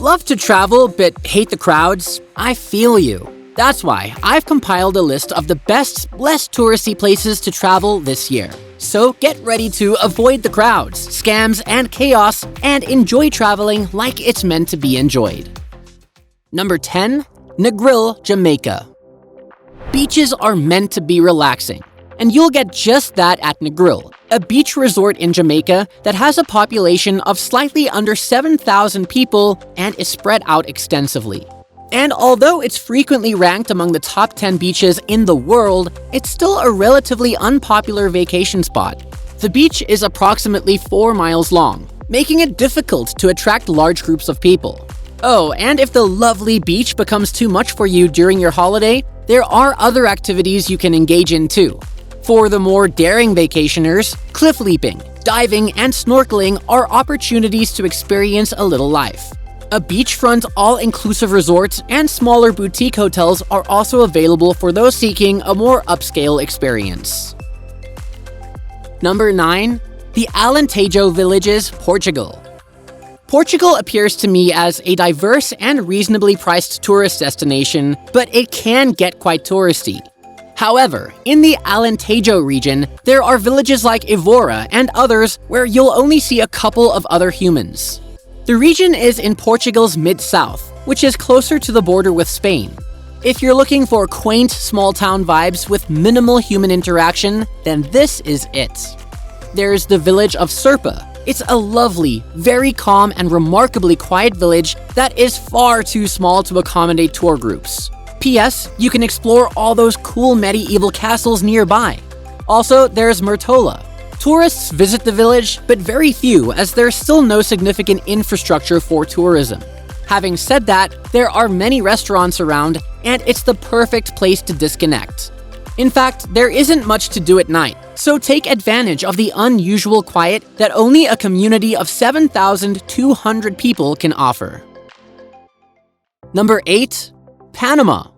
Love to travel but hate the crowds? I feel you. That's why I've compiled a list of the best, less touristy places to travel this year. So get ready to avoid the crowds, scams, and chaos, and enjoy traveling like it's meant to be enjoyed. Number 10. Negril, Jamaica. Beaches are meant to be relaxing, and you'll get just that at Negril, a beach resort in Jamaica that has a population of slightly under 7,000 people and is spread out extensively. And although it's frequently ranked among the top 10 beaches in the world, it's still a relatively unpopular vacation spot. The beach is approximately 4 miles long, making it difficult to attract large groups of people. Oh, and if the lovely beach becomes too much for you during your holiday, there are other activities you can engage in too. For the more daring vacationers, cliff leaping, diving, and snorkeling are opportunities to experience a little life. A beachfront all-inclusive resort and smaller boutique hotels are also available for those seeking a more upscale experience. Number 9. The Alentejo Villages, Portugal. Portugal appears to me as a diverse and reasonably priced tourist destination, but it can get quite touristy. However, in the Alentejo region, there are villages like Evora and others where you'll only see a couple of other humans. The region is in Portugal's mid-south, which is closer to the border with Spain. If you're looking for quaint, small-town vibes with minimal human interaction, then this is it. There's the village of Serpa. It's a lovely, very calm, and remarkably quiet village that is far too small to accommodate tour groups. P.S. You can explore all those cool medieval castles nearby. Also, there's Murtola. Tourists visit the village, but very few, as there's still no significant infrastructure for tourism. Having said that, there are many restaurants around, and it's the perfect place to disconnect. In fact, there isn't much to do at night, so take advantage of the unusual quiet that only a community of 7,200 people can offer. Number 8. Panama.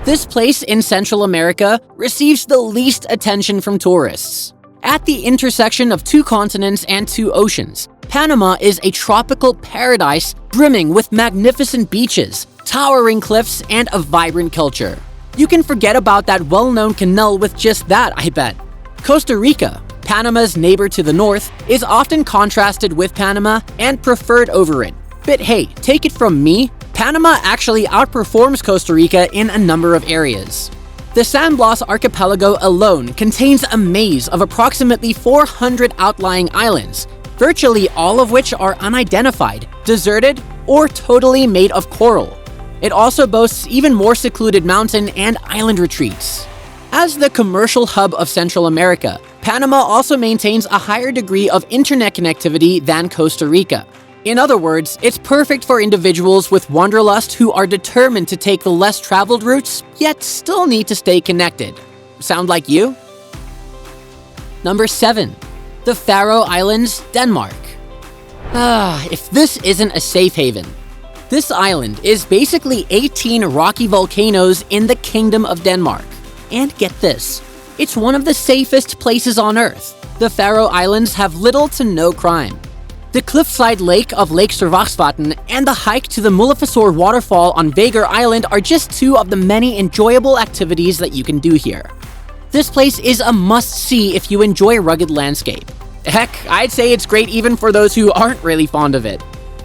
This place in Central America receives the least attention from tourists. At the intersection of 2 continents and 2 oceans, Panama is a tropical paradise brimming with magnificent beaches, towering cliffs, and a vibrant culture. You can forget about that well-known canal with just that, I bet. Costa Rica, Panama's neighbor to the north, is often contrasted with Panama and preferred over it. But hey, take it from me, Panama actually outperforms Costa Rica in a number of areas. The San Blas archipelago alone contains a maze of approximately 400 outlying islands, virtually all of which are unidentified, deserted, or totally made of coral. It also boasts even more secluded mountain and island retreats. As the commercial hub of Central America, Panama also maintains a higher degree of internet connectivity than Costa Rica. In other words, it's perfect for individuals with wanderlust who are determined to take the less traveled routes, yet still need to stay connected. Sound like you? Number 7. The Faroe Islands, Denmark. If this isn't a safe haven. This island is basically 18 rocky volcanoes in the Kingdom of Denmark. And get this, it's one of the safest places on Earth. The Faroe Islands have little to no crime. The cliffside lake of Lake Sørvagsvatn and the hike to the Mullafjord waterfall on Vagar Island are just 2 of the many enjoyable activities that you can do here. This place is a must-see if you enjoy rugged landscape. Heck, I'd say it's great even for those who aren't really fond of it.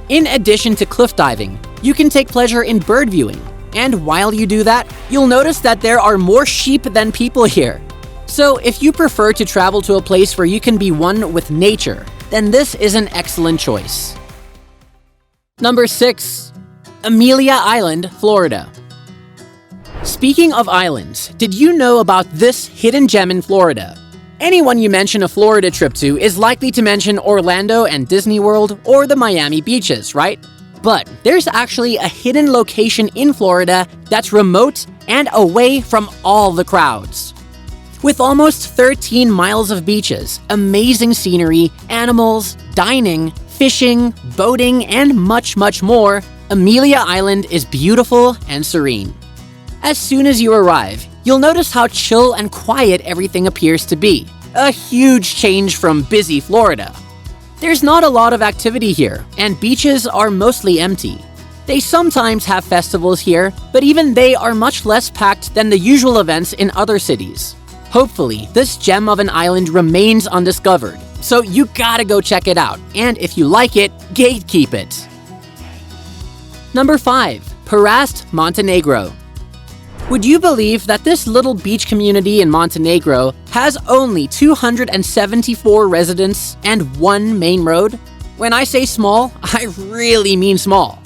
In addition to cliff diving, you can take pleasure in bird viewing. And while you do that, you'll notice that there are more sheep than people here. So if you prefer to travel to a place where you can be one with nature, then this is an excellent choice. Number 6. Amelia Island, Florida. Speaking of islands, did you know about this hidden gem in Florida? Anyone you mention a Florida trip to is likely to mention Orlando and Disney World or the Miami beaches, right? But there's actually a hidden location in Florida that's remote and away from all the crowds. With almost 13 miles of beaches, amazing scenery, animals, dining, fishing, boating, and much, much more, Amelia Island is beautiful and serene. As soon as you arrive, you'll notice how chill and quiet everything appears to be. A huge change from busy Florida. There's not a lot of activity here, and beaches are mostly empty. They sometimes have festivals here, but even they are much less packed than the usual events in other cities. Hopefully, this gem of an island remains undiscovered, so you gotta go check it out, and if you like it, gatekeep it. Number 5. Prast, Montenegro. Would you believe that this little beach community in Montenegro has only 274 residents and one main road? When I say small, I really mean small.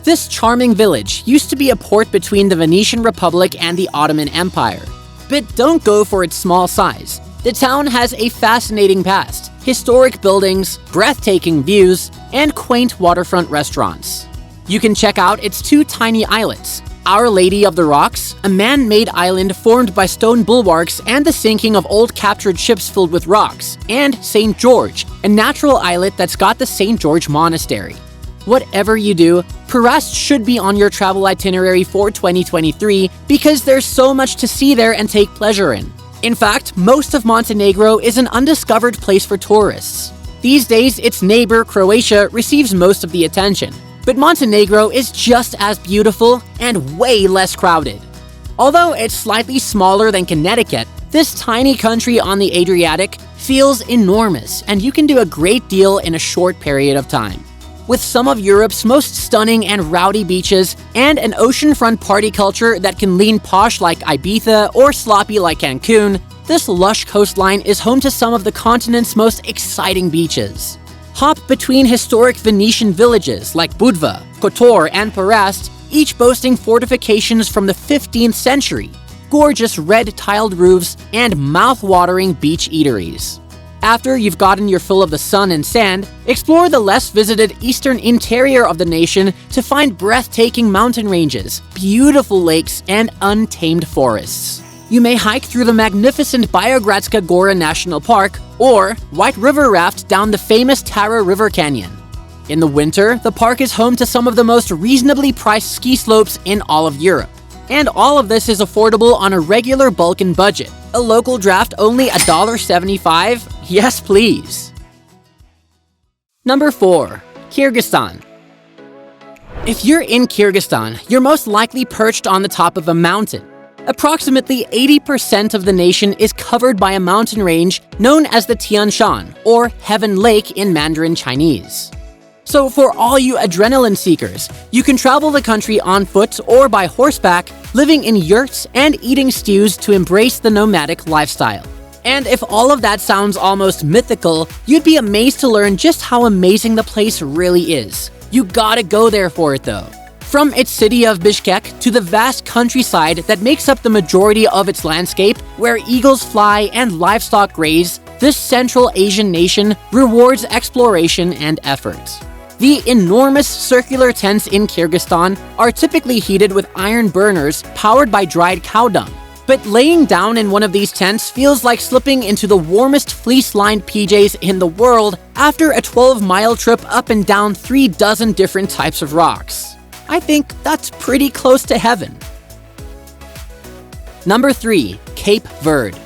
This charming village used to be a port between the Venetian Republic and the Ottoman Empire. But don't go for its small size. The town has a fascinating past, historic buildings, breathtaking views, and quaint waterfront restaurants. You can check out its 2 tiny islets, Our Lady of the Rocks, a man-made island formed by stone bulwarks and the sinking of old captured ships filled with rocks, and St. George, a natural islet that's got the St. George Monastery. Whatever you do, Prast should be on your travel itinerary for 2023 because there's so much to see there and take pleasure in. In fact, most of Montenegro is an undiscovered place for tourists. These days, its neighbor, Croatia, receives most of the attention. But Montenegro is just as beautiful and way less crowded. Although it's slightly smaller than Connecticut, this tiny country on the Adriatic feels enormous, and you can do a great deal in a short period of time. With some of Europe's most stunning and rowdy beaches and an oceanfront party culture that can lean posh like Ibiza or sloppy like Cancun, this lush coastline is home to some of the continent's most exciting beaches. Hop between historic Venetian villages like Budva, Kotor, and Prast, each boasting fortifications from the 15th century, gorgeous red-tiled roofs, and mouth-watering beach eateries. After you've gotten your fill of the sun and sand, explore the less-visited eastern interior of the nation to find breathtaking mountain ranges, beautiful lakes, and untamed forests. You may hike through the magnificent Biogradska Gora National Park or White River raft down the famous Tara River Canyon. In the winter, the park is home to some of the most reasonably priced ski slopes in all of Europe. And all of this is affordable on a regular Balkan budget. A local draft only $1.75? Yes, please. Number 4. Kyrgyzstan. If you're in Kyrgyzstan, you're most likely perched on the top of a mountain. Approximately 80% of the nation is covered by a mountain range known as the Tian Shan, or Heaven Lake in Mandarin Chinese. So for all you adrenaline seekers, you can travel the country on foot or by horseback, living in yurts and eating stews to embrace the nomadic lifestyle. And if all of that sounds almost mythical, you'd be amazed to learn just how amazing the place really is. You gotta go there for it though. From its city of Bishkek to the vast countryside that makes up the majority of its landscape, where eagles fly and livestock graze, this Central Asian nation rewards exploration and effort. The enormous circular tents in Kyrgyzstan are typically heated with iron burners powered by dried cow dung. But laying down in one of these tents feels like slipping into the warmest fleece-lined PJs in the world after a 12-mile trip up and down 36 different types of rocks. I think that's pretty close to heaven. Number 3. Cape Verde.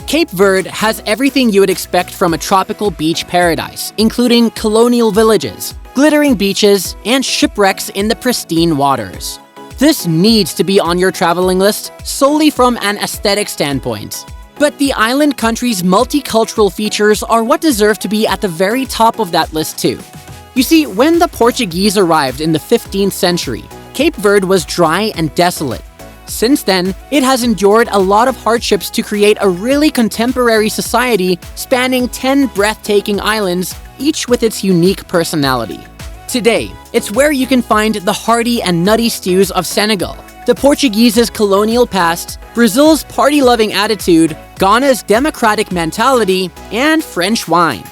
Cape Verde has everything you would expect from a tropical beach paradise, including colonial villages, glittering beaches, and shipwrecks in the pristine waters. This needs to be on your traveling list solely from an aesthetic standpoint. But the island country's multicultural features are what deserve to be at the very top of that list too. You see, when the Portuguese arrived in the 15th century, Cape Verde was dry and desolate. Since then, it has endured a lot of hardships to create a really contemporary society spanning 10 breathtaking islands, each with its unique personality. Today, it's where you can find the hearty and nutty stews of Senegal, the Portuguese's colonial past, Brazil's party-loving attitude, Ghana's democratic mentality, and French wine.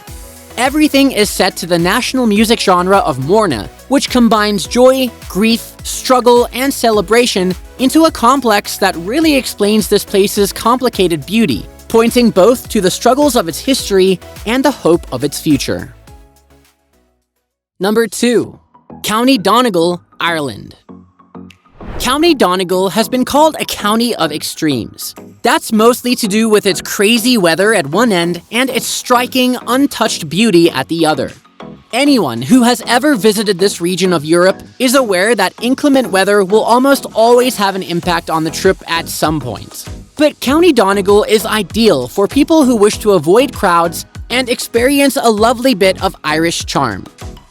Everything is set to the national music genre of Morna, which combines joy, grief, struggle, and celebration into a complex that really explains this place's complicated beauty, pointing both to the struggles of its history and the hope of its future. Number 2. County Donegal, Ireland. County Donegal has been called a county of extremes. That's mostly to do with its crazy weather at one end and its striking, untouched beauty at the other. Anyone who has ever visited this region of Europe is aware that inclement weather will almost always have an impact on the trip at some point. But County Donegal is ideal for people who wish to avoid crowds and experience a lovely bit of Irish charm.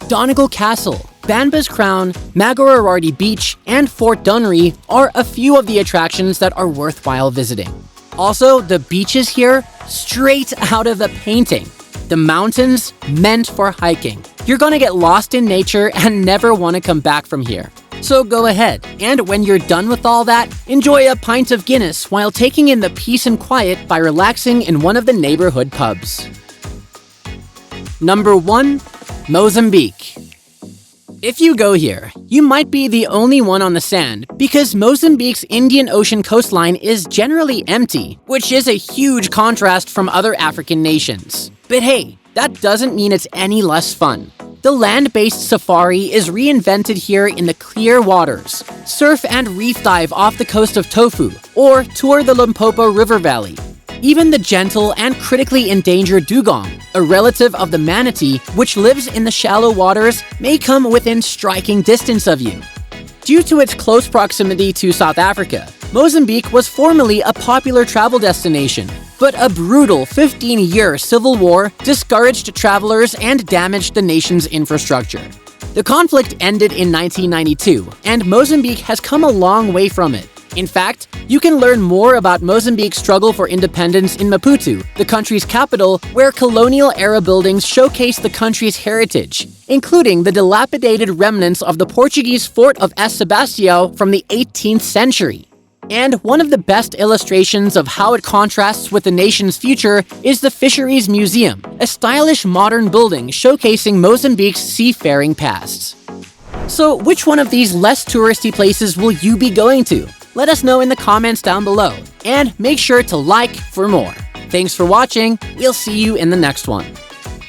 Donegal Castle, Banba's Crown, Magorardy Beach, and Fort Dunree are a few of the attractions that are worthwhile visiting. Also, the beaches here, straight out of a painting. The mountains, meant for hiking. You're gonna get lost in nature and never want to come back from here. So go ahead, and when you're done with all that, enjoy a pint of Guinness while taking in the peace and quiet by relaxing in one of the neighborhood pubs. Number 1. Mozambique. If you go here, you might be the only one on the sand because Mozambique's Indian Ocean coastline is generally empty, which is a huge contrast from other African nations. But hey, that doesn't mean it's any less fun. The land-based safari is reinvented here in the clear waters. Surf and reef dive off the coast of Tofu, or tour the Limpopo River Valley. Even the gentle and critically endangered dugong, a relative of the manatee which lives in the shallow waters, may come within striking distance of you. Due to its close proximity to South Africa, Mozambique was formerly a popular travel destination, but a brutal 15-year civil war discouraged travelers and damaged the nation's infrastructure. The conflict ended in 1992, and Mozambique has come a long way from it. In fact, you can learn more about Mozambique's struggle for independence in Maputo, the country's capital, where colonial-era buildings showcase the country's heritage, including the dilapidated remnants of the Portuguese fort of S. Sebastião from the 18th century. And one of the best illustrations of how it contrasts with the nation's future is the Fisheries Museum, a stylish modern building showcasing Mozambique's seafaring past. So which one of these less touristy places will you be going to? Let us know in the comments down below, and make sure to like for more. Thanks for watching, we'll see you in the next one.